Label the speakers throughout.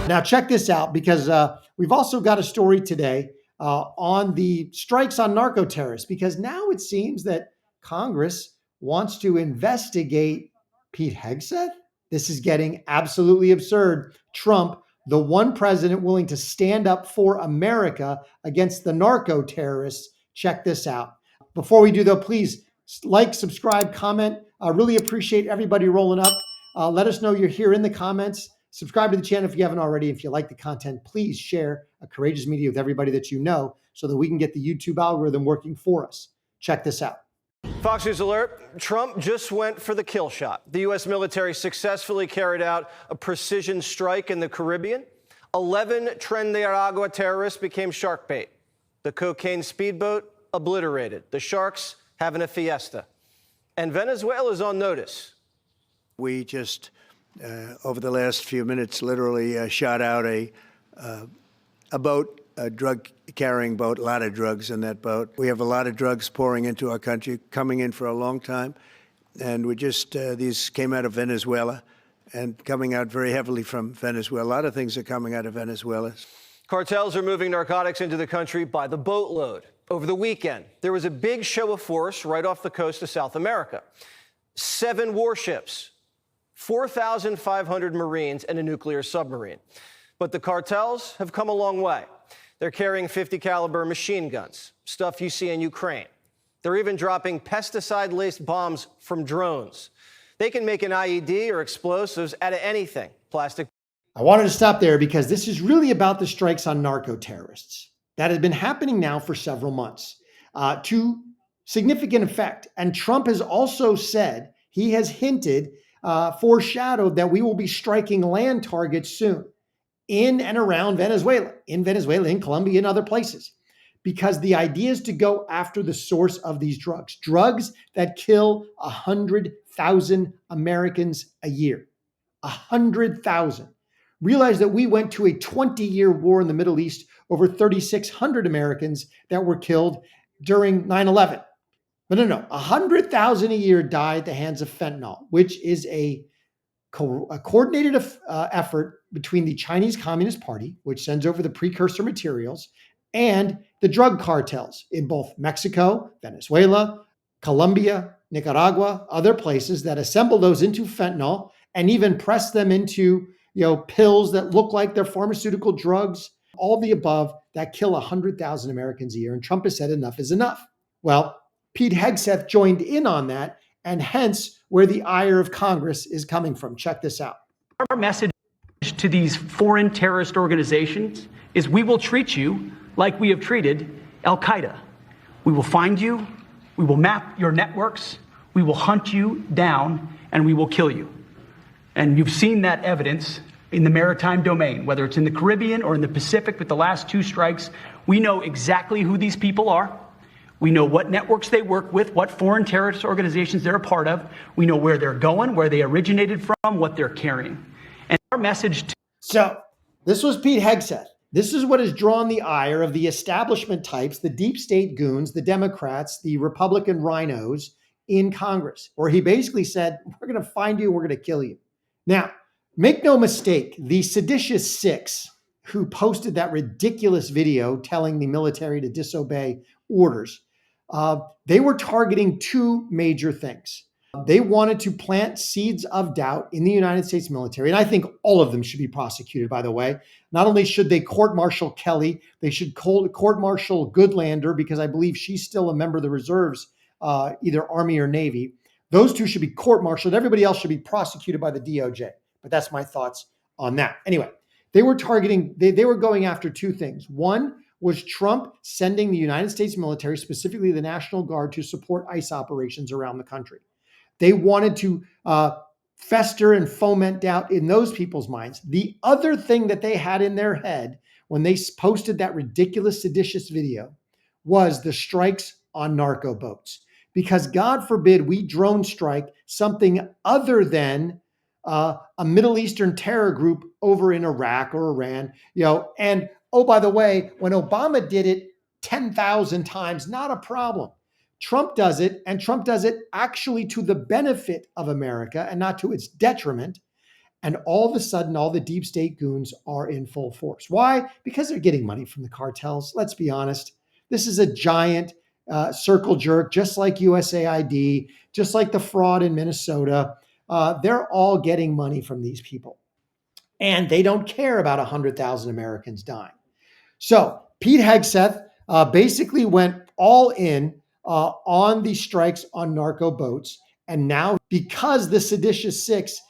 Speaker 1: Now, check this out, because we've also got a story today on the strikes on narco terrorists, because now it seems that Congress wants to investigate Pete Hegseth. This is getting absolutely absurd. Trump, the one president willing to stand up for America against the narco terrorists. Check this out. Before we do, though, please like, subscribe, comment. I really appreciate everybody rolling up. Let us know you're here in the comments. Subscribe to the channel if you haven't already. If you like the content, please share a Courageous Media with everybody that you know so that we can get the YouTube algorithm working for us. Check this out.
Speaker 2: Fox News alert, Trump just went for the kill shot. The U.S. military successfully carried out a precision strike in the Caribbean. 11 Tren de Aragua terrorists became shark bait. The cocaine speedboat obliterated. The sharks having a fiesta. And Venezuela's on notice.
Speaker 3: We just, over the last few minutes, literally shot out a boat, a drug-carrying boat, a lot of drugs in that boat. We have a lot of drugs pouring into our country, coming in for a long time. And we just, these came out of Venezuela and coming out very heavily from Venezuela. A lot of things are coming out of Venezuela.
Speaker 2: Cartels are moving narcotics into the country by the boatload. Over the weekend, there was a big show of force right off the coast of South America. 7 warships, 4,500 Marines, and a nuclear submarine. But the cartels have come a long way. They're carrying 50 caliber machine guns, stuff you see in Ukraine. They're even dropping pesticide-laced bombs from drones. They can make an IED or explosives out of anything, plastic.
Speaker 1: I wanted to stop there because this is really about the strikes on narco terrorists that has been happening now for several months to significant effect. And Trump has also said, he has hinted, foreshadowed that we will be striking land targets soon in and around Venezuela, in Colombia, and other places, because the idea is to go after the source of these drugs that kill 100,000 Americans a year. 100,000. Realize that we went to a 20-year war in the Middle East, over 3,600 Americans that were killed during 9/11. But no, 100,000 a year die at the hands of fentanyl, which is a coordinated effort between the Chinese Communist Party, which sends over the precursor materials, and the drug cartels in both Mexico, Venezuela, Colombia, Nicaragua, other places that assemble those into fentanyl and even press them into, pills that look like they're pharmaceutical drugs, all the above, that kill 100,000 Americans a year. And Trump has said enough is enough. Well, Pete Hegseth joined in on that, and hence where the ire of Congress is coming from. Check this out.
Speaker 4: Our message to these foreign terrorist organizations is we will treat you like we have treated Al-Qaeda. We will find you, we will map your networks, we will hunt you down, and we will kill you. And you've seen that evidence in the maritime domain, whether it's in the Caribbean or in the Pacific with the last 2 strikes. We know exactly who these people are. We know what networks they work with, what foreign terrorist organizations they're a part of. We know where they're going, where they originated from, what they're carrying. And our message to—
Speaker 1: So this was Pete Hegseth. This is what has drawn the ire of the establishment types, the deep state goons, the Democrats, the Republican rhinos in Congress, where he basically said, we're going to find you and we're going to kill you. Now, make no mistake, the seditious 6 who posted that ridiculous video telling the military to disobey orders, they were targeting 2 major things. They wanted to plant seeds of doubt in the United States military. And I think all of them should be prosecuted, by the way. Not only should they court-martial Kelly, they should court-martial Goodlander, because I believe she's still a member of the reserves, either Army or Navy. Those 2 should be court-martialed. Everybody else should be prosecuted by the DOJ. But that's my thoughts on that. Anyway, they were targeting, they were going after 2 things. One was Trump sending the United States military, specifically the National Guard, to support ICE operations around the country. They wanted to fester and foment doubt in those people's minds. The other thing that they had in their head when they posted that ridiculous, seditious video was the strikes on narco boats. Because God forbid we drone strike something other than a Middle Eastern terror group over in Iraq or Iran, and oh, by the way, when Obama did it 10,000 times, not a problem. Trump does it, and Trump does it actually to the benefit of America and not to its detriment. And all of a sudden, all the deep state goons are in full force. Why? Because they're getting money from the cartels. Let's be honest. This is a giant circle jerk, just like USAID, just like the fraud in Minnesota. They're all getting money from these people. And they don't care about 100,000 Americans dying. So Pete Hegseth basically went all in on the strikes on narco boats. And now, because the Seditious Six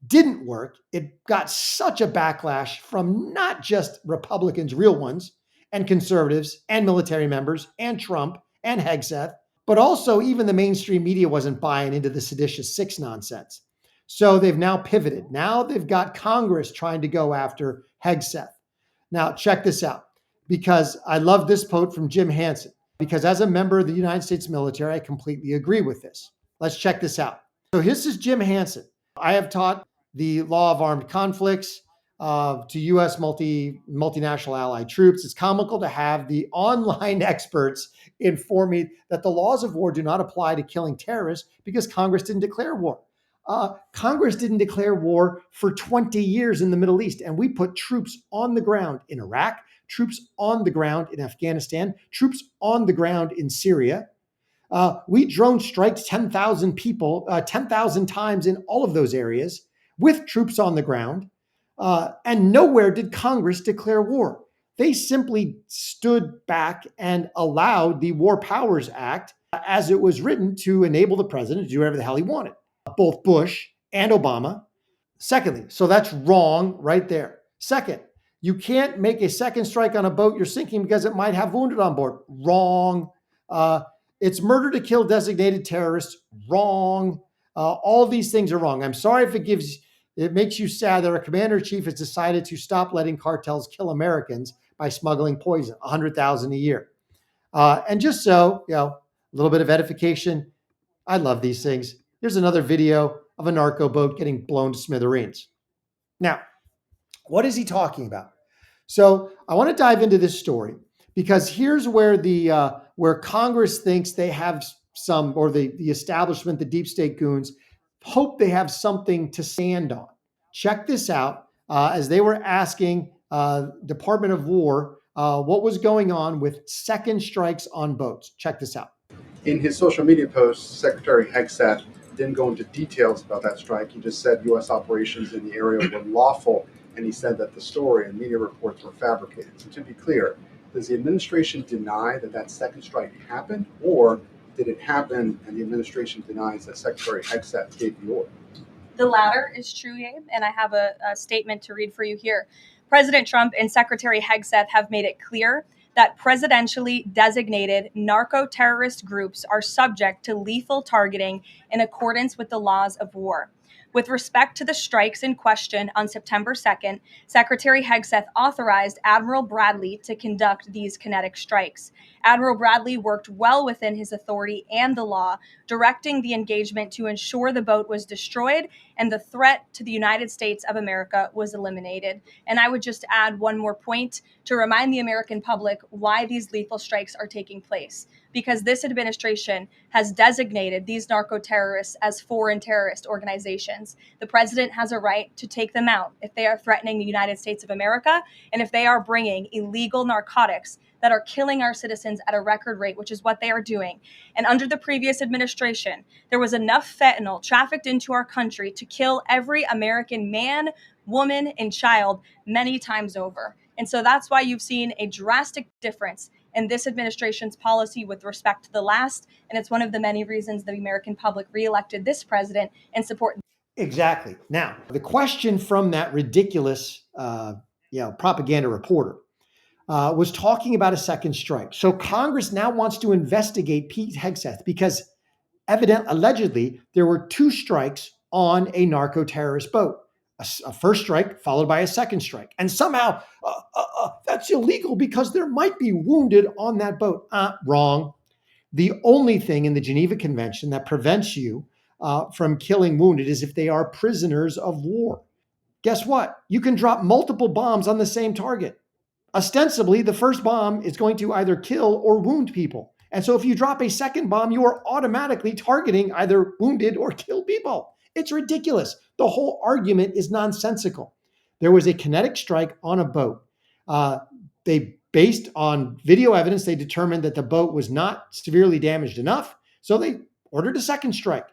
Speaker 1: didn't work, it got such a backlash from not just Republicans, real ones, and conservatives, and military members, and Trump, and Hegseth, but also even the mainstream media wasn't buying into the Seditious Six nonsense. So they've now pivoted. Now they've got Congress trying to go after Hegseth. Now, check this out, because I love this quote from Jim Hansen, because as a member of the United States military, I completely agree with this. Let's check this out. So this is Jim Hansen. I have taught the law of armed conflicts to U.S. multinational allied troops. It's comical to have the online experts inform me that the laws of war do not apply to killing terrorists because Congress didn't declare war. Congress didn't declare war for 20 years in the Middle East, and we put troops on the ground in Iraq, troops on the ground in Afghanistan, troops on the ground in Syria. We drone striked 10,000 people, 10,000 times in all of those areas with troops on the ground. And nowhere did Congress declare war. They simply stood back and allowed the War Powers Act, as it was written, to enable the president to do whatever the hell he wanted, both Bush and Obama. Secondly, so that's wrong right there. Second, you can't make a second strike on a boat you're sinking because it might have wounded on board. Wrong. It's murder to kill designated terrorists. Wrong. All these things are wrong. I'm sorry if it makes you sad that our commander-in-chief has decided to stop letting cartels kill Americans by smuggling poison, 100,000 a year. And just so, a little bit of edification. I love these things. Here's another video of a narco boat getting blown to smithereens. Now, what is he talking about? So I want to dive into this story because here's where where Congress thinks they have some, or the establishment, the deep state goons, hope they have something to stand on. Check this out. As they were asking Department of War what was going on with second strikes on boats. Check this out.
Speaker 5: In his social media post, Secretary Hegseth didn't go into details about that strike. He just said U.S. operations in the area were lawful, and he said that the story and media reports were fabricated. So to be clear, does the administration deny that that second strike happened, or did it happen and the administration denies that Secretary Hegseth gave the order?
Speaker 6: The latter is true, Abe, and I have a statement to read for you here. President Trump and Secretary Hegseth have made it clear that presidentially designated narco-terrorist groups are subject to lethal targeting in accordance with the laws of war. With respect to the strikes in question on September 2nd, Secretary Hegseth authorized Admiral Bradley to conduct these kinetic strikes. Admiral Bradley worked well within his authority and the law, directing the engagement to ensure the boat was destroyed and the threat to the United States of America was eliminated. And I would just add one more point to remind the American public why these lethal strikes are taking place. Because this administration has designated these narco-terrorists as foreign terrorist organizations. The president has a right to take them out if they are threatening the United States of America and if they are bringing illegal narcotics that are killing our citizens at a record rate, which is what they are doing. And under the previous administration, there was enough fentanyl trafficked into our country to kill every American man, woman, and child many times over. And so that's why you've seen a drastic difference in this administration's policy with respect to the last. And it's one of the many reasons the American public reelected this president and support.
Speaker 1: Exactly. Now, the question from that ridiculous propaganda reporter was talking about a second strike. So Congress now wants to investigate Pete Hegseth because allegedly there were two strikes on a narco-terrorist boat. A first strike followed by a second strike. And somehow that's illegal because there might be wounded on that boat. Wrong. The only thing in the Geneva Convention that prevents you from killing wounded is if they are prisoners of war. Guess what? You can drop multiple bombs on the same target. Ostensibly, the first bomb is going to either kill or wound people. And so if you drop a second bomb, you are automatically targeting either wounded or killed people. It's ridiculous. The whole argument is nonsensical. There was a kinetic strike on a boat. Based on video evidence, they determined that the boat was not severely damaged enough, so they ordered a second strike.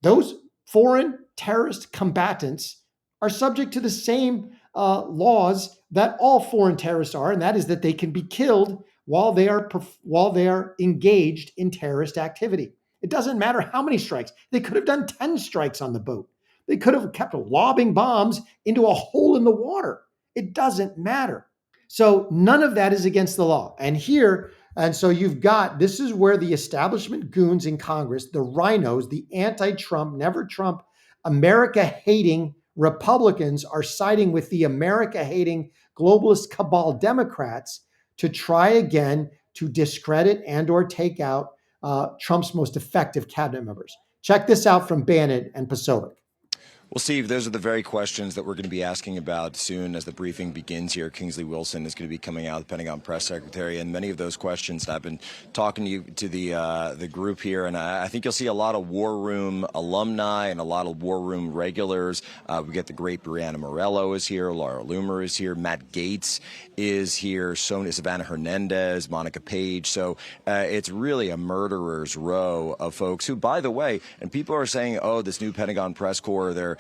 Speaker 1: Those foreign terrorist combatants are subject to the same laws that all foreign terrorists are, and that is that they can be killed while they are engaged in terrorist activity. It doesn't matter how many strikes. They could have done 10 strikes on the boat. They could have kept lobbing bombs into a hole in the water. It doesn't matter. So none of that is against the law. And so you've got, this is where the establishment goons in Congress, the rhinos, the anti-Trump, never Trump, America-hating Republicans are siding with the America-hating globalist cabal Democrats to try again to discredit and or take out Trump's most effective cabinet members. Check this out from Bannon and Pasovic.
Speaker 7: Well, Steve, those are the very questions that we're going to be asking about soon as the briefing begins here. Kingsley Wilson is going to be coming out, the Pentagon press secretary, and many of those questions I've been talking to the group here, and I think you'll see a lot of War Room alumni and a lot of War Room regulars. We get the great Brianna Morello is here, Laura Loomer is here, Matt Gaetz is here, Savannah Hernandez, Monica Page. So it's really a murderer's row of folks who, by the way, and people are saying, oh, this new Pentagon press corps, they're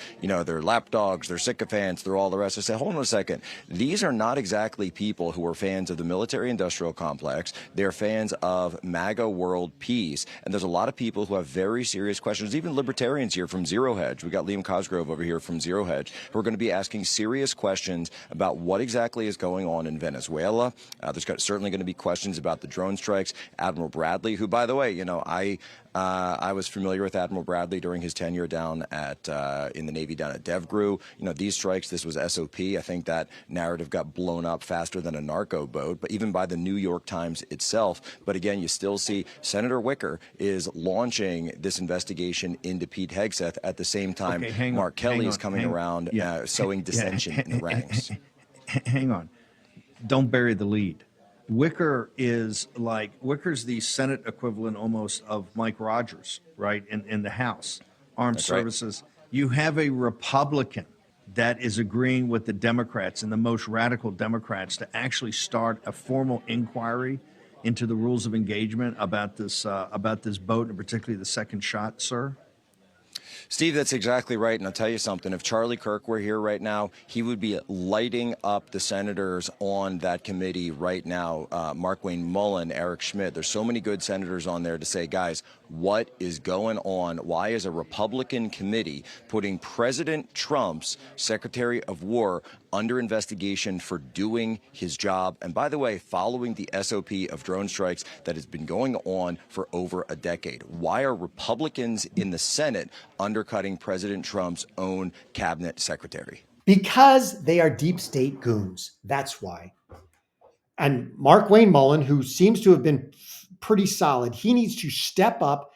Speaker 7: lapdogs, they're sycophants, they're all the rest. I say, hold on a second. These are not exactly people who are fans of the military-industrial complex. They're fans of MAGA world peace. And there's a lot of people who have very serious questions, even libertarians here from Zero Hedge. We got Liam Cosgrove over here from Zero Hedge, who are going to be asking serious questions about what exactly is going on in Venezuela. There's certainly going to be questions about the drone strikes. Admiral Bradley, who, by the way, I was familiar with Admiral Bradley during his tenure down at in the Navy down at DevGru. These strikes, this was SOP. I think that narrative got blown up faster than a narco boat, but even by the New York Times itself. But again, you still see Senator Wicker is launching this investigation into Pete Hegseth at the same time. Mark Kelly is coming around sowing dissension in the ranks.
Speaker 8: Hang on. Don't bury the lead. Wicker is Wicker's the Senate equivalent almost of Mike Rogers, right? In the House Armed Services. Right. You have a Republican that is agreeing with the Democrats and the most radical Democrats to actually start a formal inquiry into the rules of engagement about this boat, and particularly the second shot, sir.
Speaker 7: Steve, that's exactly right. And I'll tell you something. If Charlie Kirk were here right now, he would be lighting up the senators on that committee right now. Markwayne Mullin, Eric Schmidt. There's so many good senators on there to say, guys, what is going on? Why is a Republican committee putting President Trump's Secretary of War under investigation for doing his job? And by the way, following the SOP of drone strikes that has been going on for over a decade. Why are Republicans in the Senate undercutting President Trump's own cabinet secretary?
Speaker 1: Because they are deep state goons. That's why. And Markwayne Mullin, who seems to have been pretty solid, he needs to step up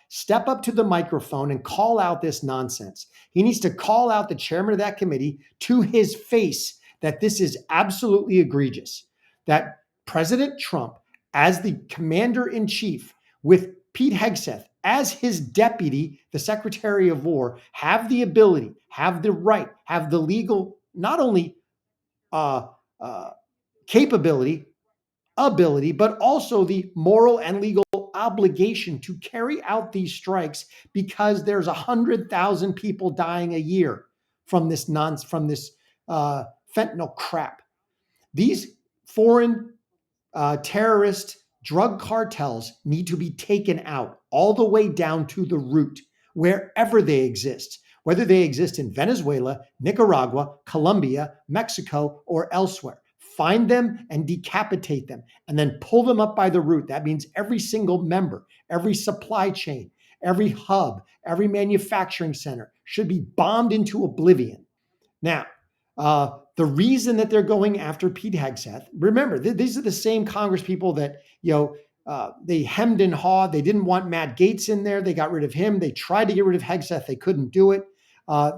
Speaker 1: to the microphone and call out this nonsense. He needs to call out the chairman of that committee to his face that this is absolutely egregious, that President Trump, as the commander-in-chief, with Pete Hegseth as his deputy, the Secretary of War, have the ability, have the right, have the legal, not only capability, ability, but also the moral and legal obligation to carry out these strikes, because there's 100,000 people dying a year from this fentanyl crap. These foreign terrorist drug cartels need to be taken out all the way down to the root, wherever they exist, whether they exist in Venezuela, Nicaragua, Colombia, Mexico, or elsewhere. Find them and decapitate them, and then pull them up by the root. That means every single member, every supply chain, every hub, every manufacturing center should be bombed into oblivion. Now, the reason that they're going after Pete Hegseth, remember, these are the same Congress people that, they hemmed and hawed. They didn't want Matt Gaetz in there. They got rid of him. They tried to get rid of Hegseth. They couldn't do it.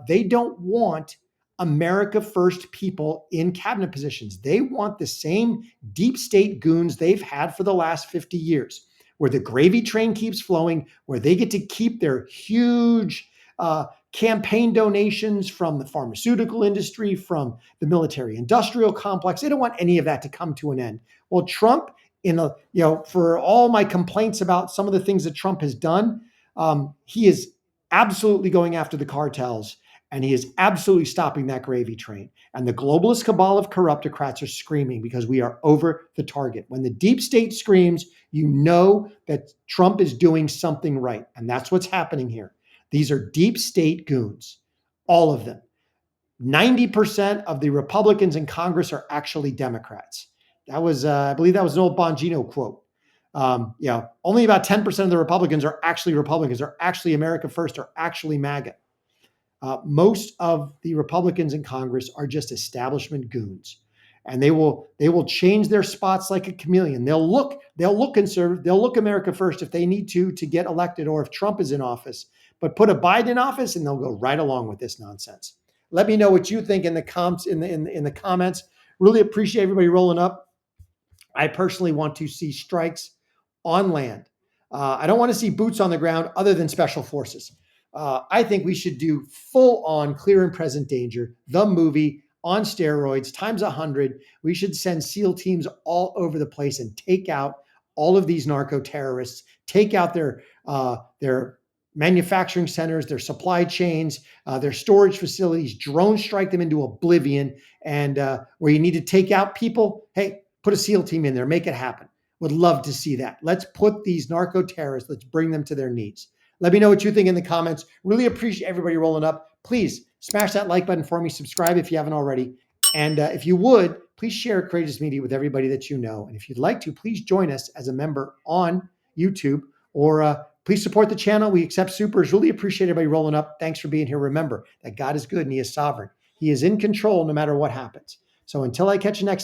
Speaker 1: They don't want America First people in cabinet positions. They want the same deep state goons they've had for the last 50 years, where the gravy train keeps flowing, where they get to keep their huge campaign donations from the pharmaceutical industry, from the military industrial complex. They don't want any of that to come to an end. Well, Trump, for all my complaints about some of the things that Trump has done, he is absolutely going after the cartels, and he is absolutely stopping that gravy train. And the globalist cabal of corruptocrats are screaming because we are over the target. When the deep state screams, you know that Trump is doing something right. And that's what's happening here. These are deep state goons, all of them. 90% of the Republicans in Congress are actually Democrats. That was, I believe that was an old Bongino quote. Only about 10% of the Republicans are actually Republicans, are actually America First, are actually MAGA. Most of the Republicans in Congress are just establishment goons, and they will change their spots like a chameleon. They'll look conservative, they'll look America First if they need to get elected, or if Trump is in office. But put a Biden in office, and they'll go right along with this nonsense. Let me know what you think in the comments. Really appreciate everybody rolling up. I personally want to see strikes on land. I don't want to see boots on the ground other than special forces. I think we should do full on clear and present danger, the movie on steroids times 100. We should send SEAL teams all over the place and take out all of these narco terrorists, take out their manufacturing centers, their supply chains, their storage facilities, drone strike them into oblivion. And where you need to take out people, hey, put a SEAL team in there, make it happen. Would love to see that. Let's put these narco terrorists, let's bring them to their knees. Let me know what you think in the comments. Really appreciate everybody rolling up. Please smash that like button for me. Subscribe if you haven't already. And if you would, please share Courageous Media with everybody that you know. And if you'd like to, please join us as a member on YouTube, or please support the channel. We accept supers. Really appreciate everybody rolling up. Thanks for being here. Remember that God is good and he is sovereign. He is in control no matter what happens. So until I catch you next time.